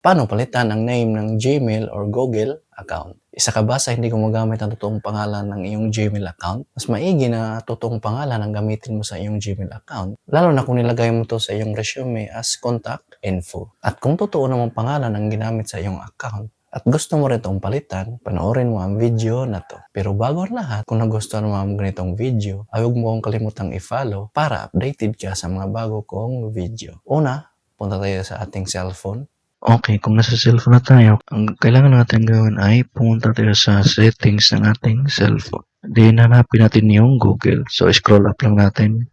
Paano palitan ang name ng Gmail or Google account? Isa ka ba sa hindi gumagamit ng totoong pangalan ng iyong Gmail account? Mas maigi na totoong pangalan ang gamitin mo sa iyong Gmail account, lalo na kung nilagay mo to sa iyong resume as contact info. At kung totoo namang pangalan ang ginamit sa iyong account, at gusto mo rin itong palitan, panoorin mo ang video na to. Pero bago ang lahat, kung nagustuhan mo ang ganitong video, ay huwag mo akong kalimutang i-follow para updated ka sa mga bago kong video. Una, punta tayo sa ating cellphone. Okay, kung nasa cellphone na tayo, ang kailangan natin gawin ay pumunta tayo sa settings ng ating cellphone. Then, hanapin natin yung Google. So, scroll up lang natin.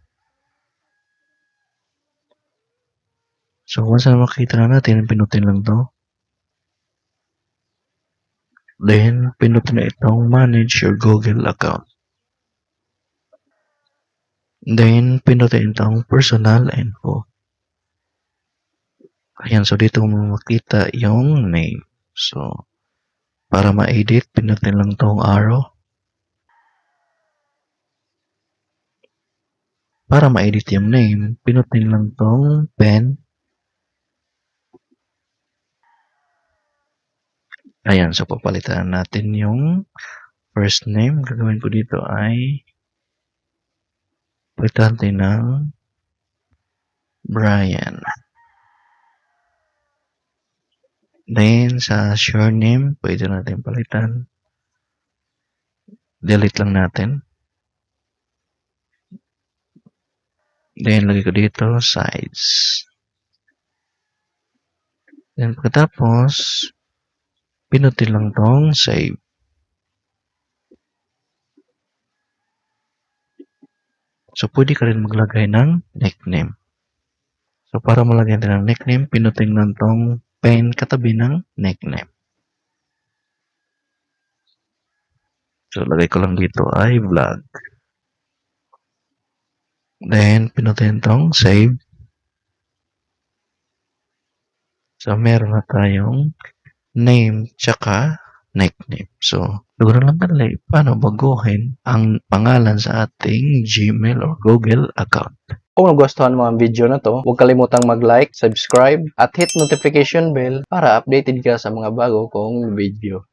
So, once na makita na natin, pinutin lang to. Then, pinutin na itong manage your Google account. Then, pinutin itong personal info. Ayan, so dito mo makita yung name. So, para ma-edit, pinutin lang tong arrow. Para ma-edit yung name, pinutin lang tong pen. Ayan, so papalitan natin yung first name. Gagawin ko dito ay palitan natin ng Brian. Then, sa surname, pwede natin palitan. Delete lang natin. Then, lagay ko dito, size. Then, pagkatapos, pinutin lang tong save. So, pwede ka rin maglagay ng nickname. So, para malagyan natin ng nickname, pinutin lang tong pen katabi ng nickname. So, lagay ko lang dito ay vlog. Then, pinutin tong save. So, meron na tayong name tsaka nickname. So, siguro lang pala paano baguhin ang pangalan sa ating Gmail or Google account. Kung nagustuhan mo ang video na to, huwag kalimutang mag-like, subscribe, at hit notification bell para updated ka sa mga bago kong video.